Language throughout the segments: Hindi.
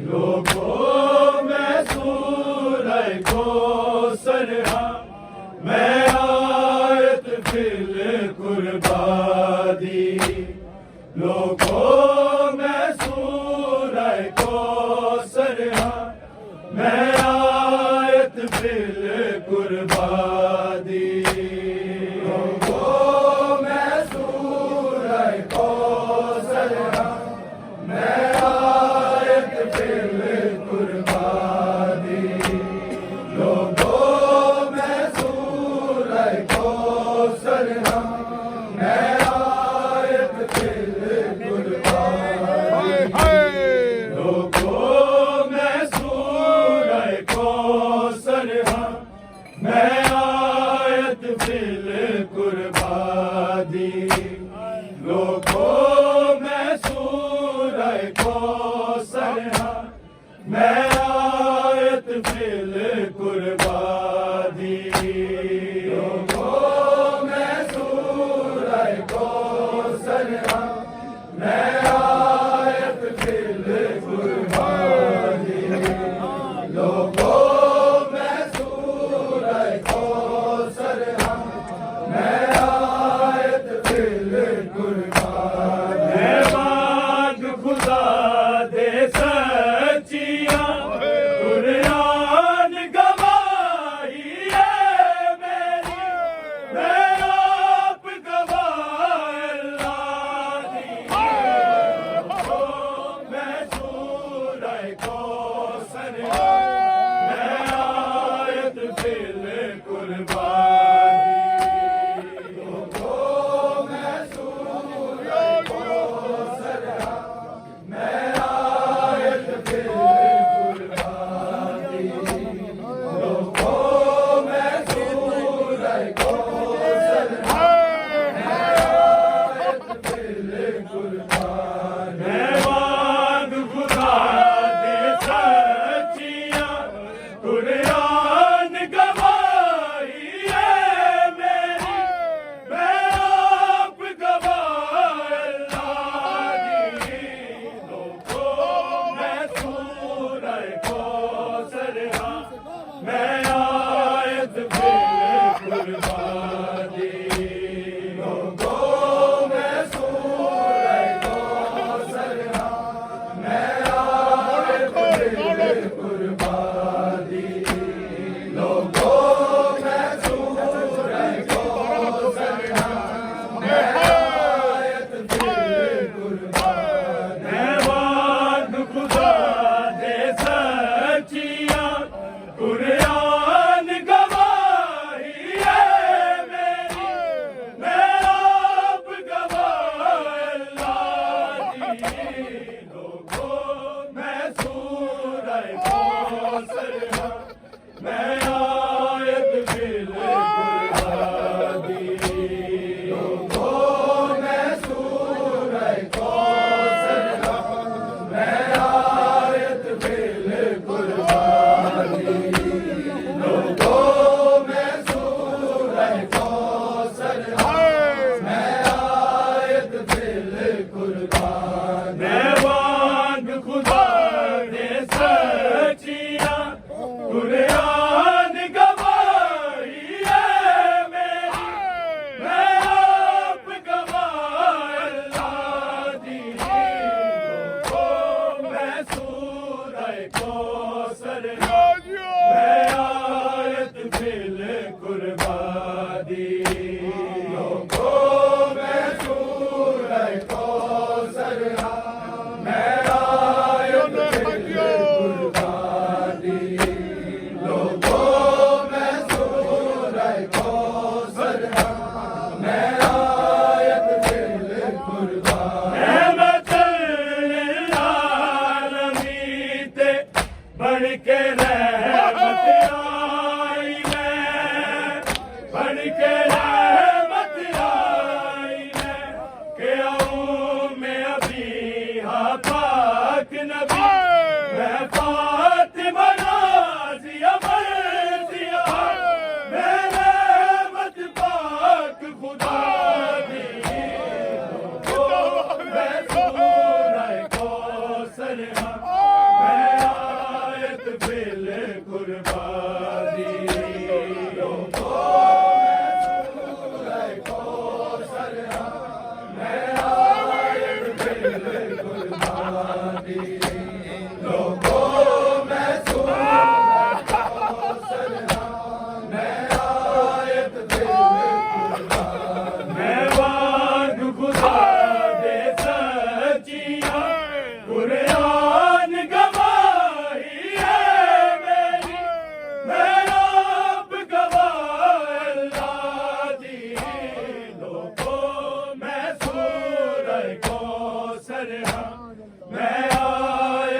लोगों में कौसर मैं आयत फिल कुर्बानी लोगों मैं सूरह कौसर मैं आयत फिल कुर्बानी लोगों मैं सूरह कौसर मैं आयत फिल कुर्बानी मैं मांग खुदा दे सच्चियां कुरान गवाही है मेरी मैं आप गवाह अल्लाह दी मैं सूरह कौसर मैं आयत फिल कुर्बानी मैं सूरह कौसर मैं आयत फिल कुर्बानी लोगों मैं सूरह कौसर मैं आयत फिल कुर्बानी मैं मांग खुदा दे सच्चियां कुरान गवाही है मेरी मैं आप गवाह अल्लाह दी लोगों मैं सूरह कौसर मैं आयत फिल कुर्बानी लोगों मैं सूरह कौसर मैं आयत फिल कुर्बानी लोगों मैं सूरह कौसर मैं आयत फिल कुर्बानी मैं मांग खुदा दे सच्चियां कुरान गवाही है मेरी मैं आप गवाह अल्लाह दी लोगों मैं सूरह कौसर मैं आयत फिल कुर्बानी लोगों मैं सूरह कौसर मैं आयत फिल कुर्बानी लोगों मैं सूरह कौसर मैं आयत फिल कुर्बानी मैं मांग खुदा दे सच्चियां कुरान गवाही है मेरी मैं आप गवाह अल्लाह दी लोगों मैं सूरह कौसर मैं आयत फिल कुर्बानी लोगों मैं सूरह कौसर मैं आयत फिल कुर्बानी लोगों मैं सूरह कौसर मैं आयत फिल कुर्बानी रहमतुल लिल आलमीन ते बन के रहमत आई मैं बन के रहमत आई मैं के आऊं मैं अभी हाँ पाक नबी मैं फातिमा नाज़िया मर्ज़िया मैं रहमत पाक खुदा दी मैं सूरह कौसर मैं आयत फिल कुर्बानी लोगों मैं सूरह कौसर मैं आयत फिल कुर्बानी लोगों मैं सूरह कौसर मैं आयत फिल कुर्बानी मैं मांग खुदा दे सच्चियां कुरान गवाही है मेरी मैं आप गवाह अल्लाह दी लोगों मैं सूरह कौसर मैं आयत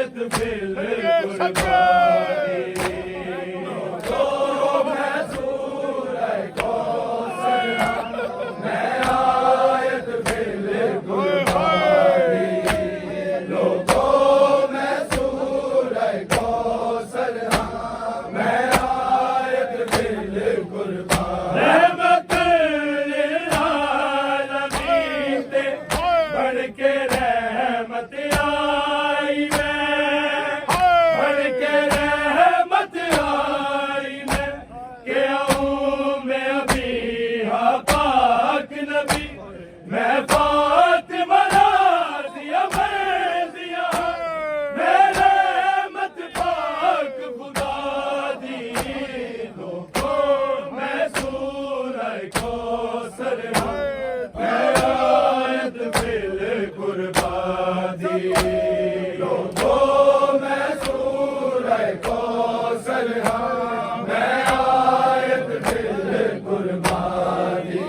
लोगों मैं सूरह कौसर हाँ मैं आयत फिल कुर्बानी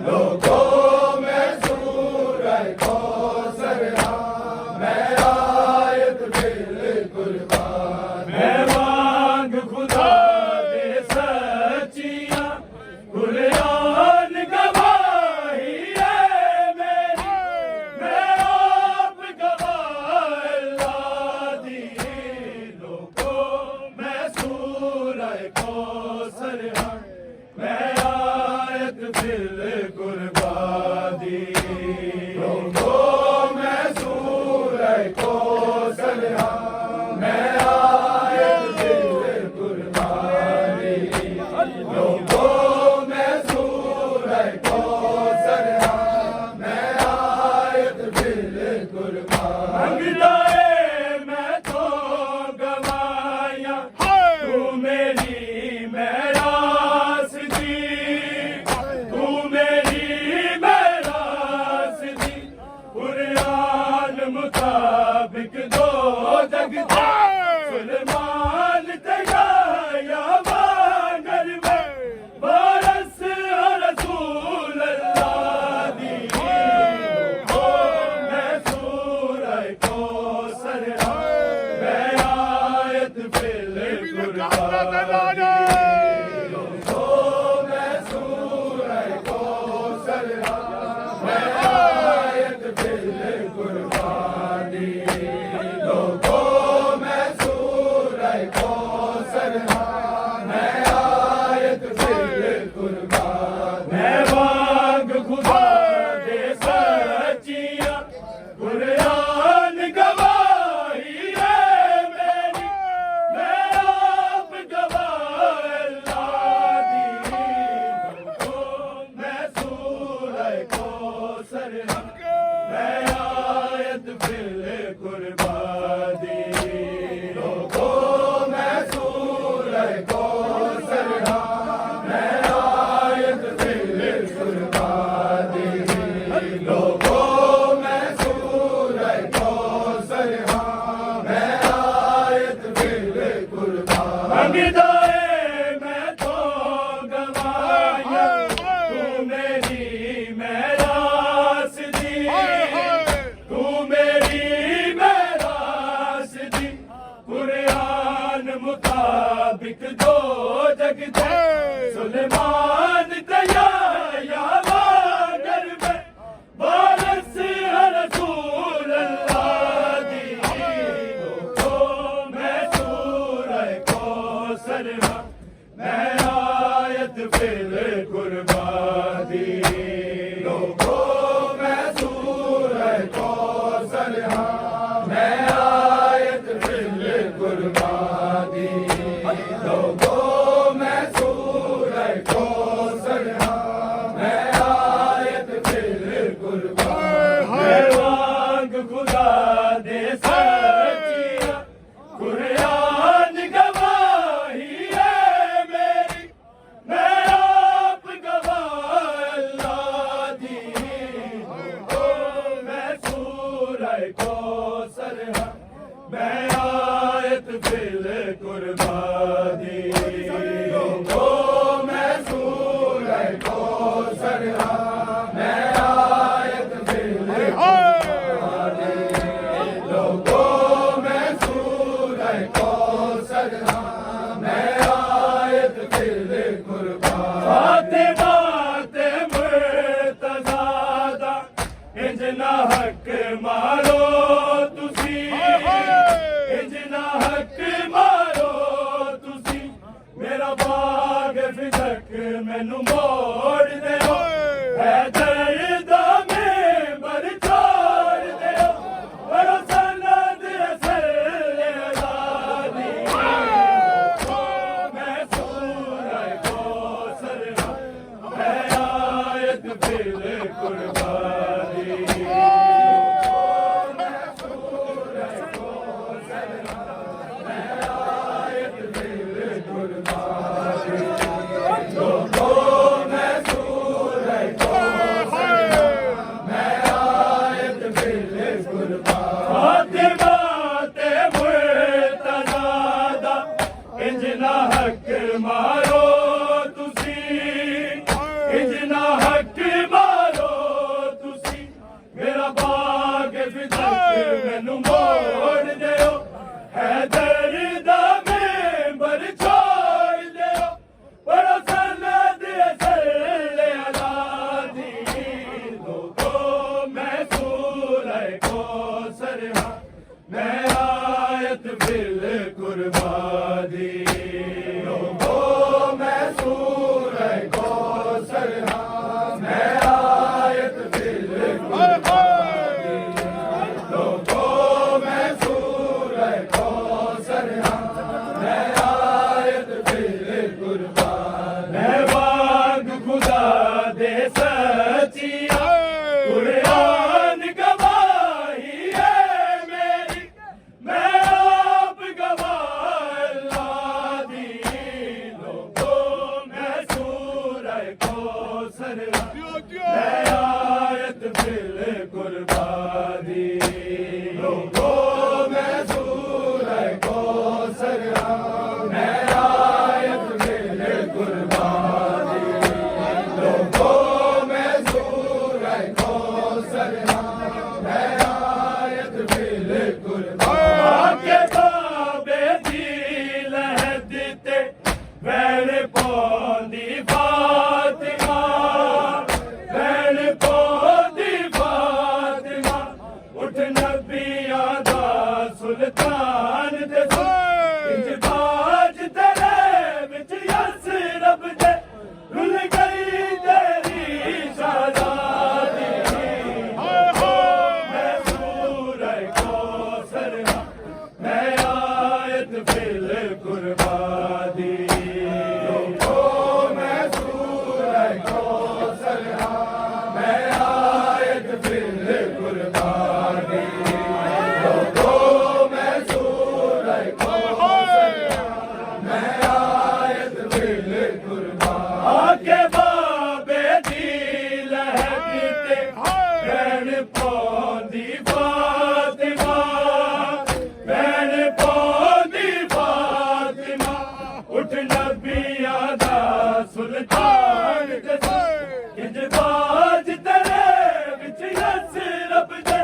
लोगों मैं सूरह कौसर हाँ मैं आयत फिल कुर्बानी मैं मांग खुदा दे सच्चियां कुरान गवाही है मेरी मैं आप गवाह अल्लाह दी लोगों मैं सूरह कौसर हाँ मैं आयत फिल कुर्बानी लोगों मैं सूरह कौसर हाँ मैं आयत फिल कुर्बानी लोगों मैं सूरह कौसर हाँ मैं आयत फिल कुर्बानी मैं तो गवाया तू मेरी मेरास दी तू मेरी मेरास दी कुरान मुताबिक दो जगता सुलेमान तैयाया मांगर में बरस रसूल अल्लाह दी मैं सूरह कौसर मैं आयत फिल कुर्बानी मैं सूरह कौसर मैं आयत फिल कुर्बानी लोगों मैं सूरह कौसर मैं आयत फिल कुर्बानी मैं मांग खुदा दे सच्चियां कुरान गवाही है मेरी मैं आप गवाह अल्लाह दी लोगों मैं सूरह कौसर मैं आयत फिल कुर्बानी लोगों मैं सूरह कौसर मैं आयत फिल कुर्बानी लोगों मैं सूरह कौसर मैं आयत फिल कुर्बानी मैं तो गवाया तू मेरी मेरास दी तू मेरी मेरास दी कुरान मुताबिक दो जगते सुलेमान तैयाया मांगर में बरस रसूल अल्लाह दी लोगों मैं सूरह कौसर मैं आयत फिल कुर्बानी लोगों मैं सूरह कौसर मैं आयत फिल कुर्बानी लोगों मैं सूरह कौसर मैं आयत फिल कुर्बानी मैं मांग खुदा दे सच्चियां कुरान गवाही है मेरी मैं आप गवाह अल्लाह दी मैं सूरह कौसर मैं आयत फिल कुर्बानी लोगों मैं सूरह कौसर मैं आयत फिल कुर्बानी लोगों मैं सूरह कौसर मैं आयत फिल कुर्बानी फातिमा ते मुर्तज़ा दा इंज ना हक मारो तुसी इंज ना हक मारो तुसी छोड़ दो हैदर दा मेंबर छोड़ दो बड़ा सनद असल अलादी लोगों मैं सूरह कौसर हाँ मैं आयत बिल कुर्बादी लोगों मैं सूरह कौसर हाँ मैं आयत बिल कुर्बादी लोगों मैं सूरह कौसर हाँ मैं आयत बिल कुर्बादी मैं वांग खुदा दे सचिया कुरान गवाही है मेरी मैं आप गवाह अल्लाह दी लोगों मैं सूरह कौसर मैं आयत बिल कुर्बानी लोगों मैं सूरह कौसर मैं आयत बिल कुर्बानी लोगों मैं सूरह कौसर मैं आयत बिल कुर्बानी के बाबे दी लहद ते वैन पौंदी फातिमा वैन पौंदी फातिमा उठ नबियां दा सुल्तान ते इंज बाज तेरे विच यस रब दे रुल गई तेरी शहजादी मैं सूरह कौसर मैं आयत बिल कुर्बानी लोगों मैं सूरह कौसर मैं आयत बिल कुर्बानी लोगों मैं सूरह कौसर मैं आयत बिल कुर्बानी आके बाबे दी लहद ते वैन पौंदी फातिमा वैन पौंदी फातिमा उठ नबियां दा सुल्तान ते इंज बाज तेरे विच यस रब दे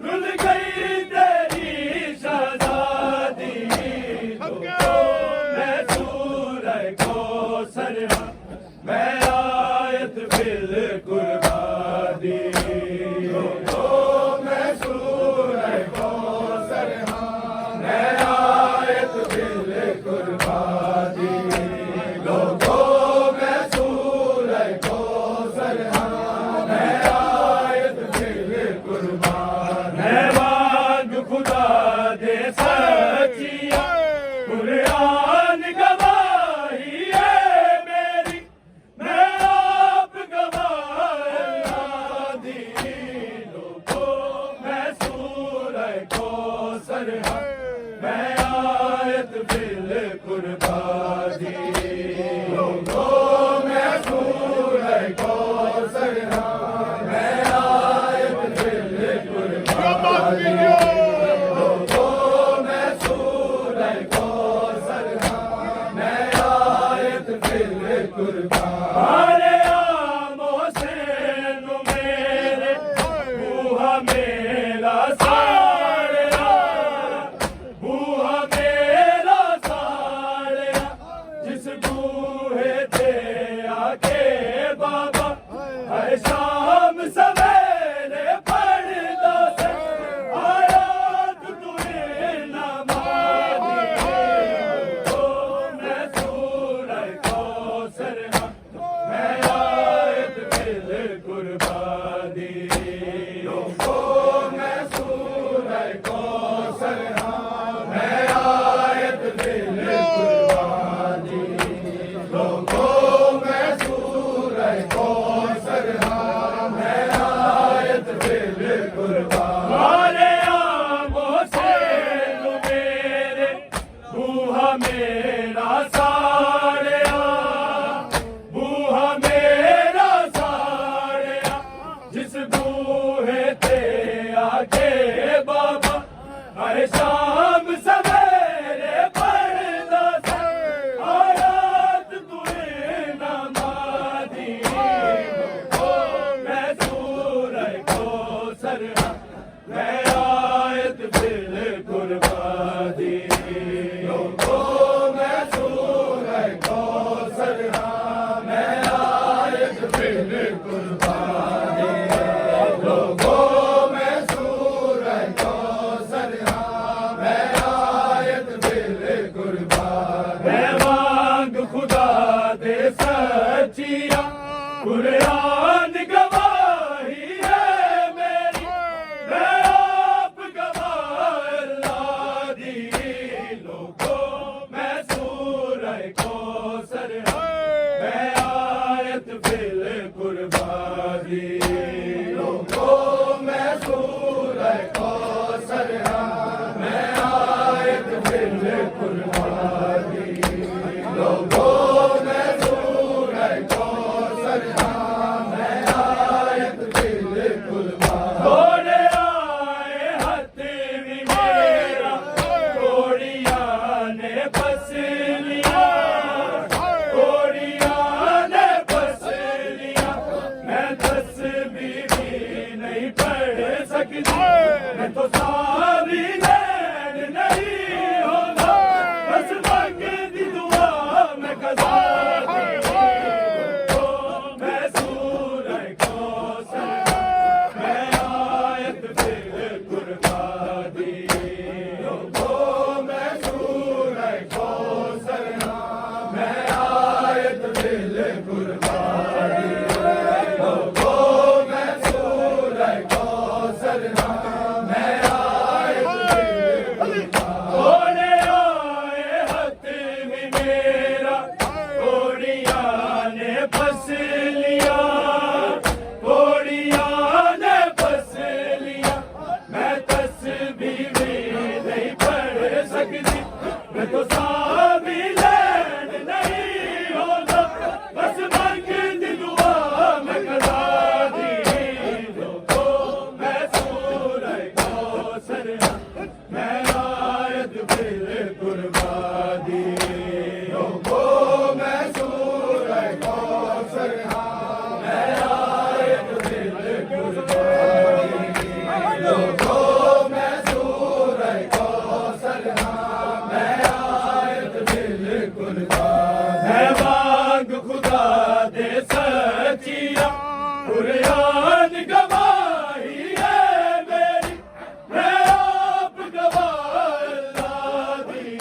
रुल गई तेरी शहजादी मैं सूरह कौसर मैं आयत बिल कुर्बानी लोगों मैं सूरह कौसर मैं आयत बिल कुर्बानी लोगों मैं सूरह कौसर मैं आयत बिल कुर्बानी मैं वांग खुदा दे सचिया कुरान गवाही है मेरी मैं आप गवाह अल्लाह दी लोगों मैं सूरह कौसर मैं आयत बिल कुर्बानी लोगों मैं सूरह कौसर मैं आयत बिल कुर्बानी लोगों मैं सूरह कौसर मैं आयत बिल कुर्बानी अरे आमो से नु मेरे बूहा मेरा साड़िया बूहा मेरा साड़िया जिस बूहे ते आके बाबा हर शाम सवेरे पढ़दा से आयात तुझे नमाज़ी मैं सूरह कौसर मैं आयत बिल कुर्बानी लोगों मैं सूरह कौसर मैं आयत बिल कुर्बानी लोगों मैं सूरह कौसर मैं आयत बिल कुर्बानी मारे आमों से नु मेरे बूहा मेरा साड़िया बूहा मेरा साड़िया जिस बूहे ते आके बाबा हर शाम सवेरे पढ़दा से आयात तुझे नमाज़ी मैं सूरह कौसर मैं आयत बिल आयत फिर कुर्बानी लोगों मैं सूरह कौसर मैं आयत फिर कुर्बानी लोगों मैं सूरह कौसर मैं आयत फिर कुर्बानी है मांग खुदा दे सचिया कुरान गवाही है मेरी मैं आप गवाह अल्लाह दी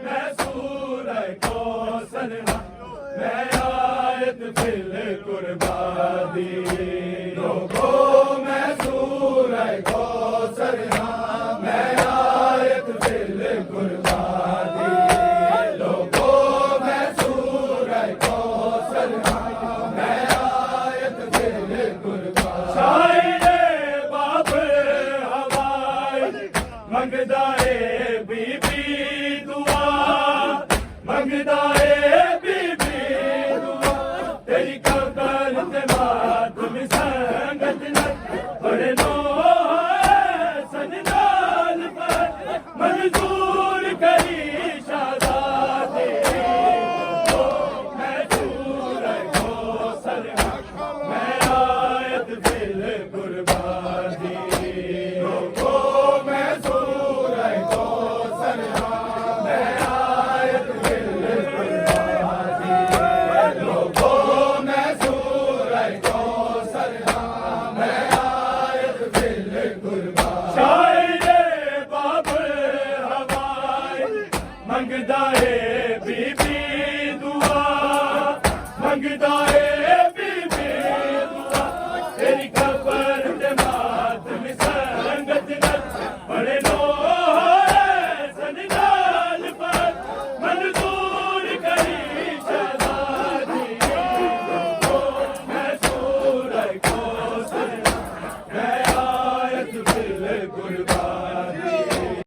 मैं सूरह कौसर मैं आयत फिर कुर्बानी लोगों मैं सूरह कौसर मैं आयत फिर कुर्बानी लोगों मैं सूरह कौसर मैं आयत फिर कुर्बानी शायरे बाप हवाई मंगदा है बीबी दुआ मंगदा है बीबी दुआ तेरी कबर ते मातम संगत न बड़े नो सजदाल पर मंजूर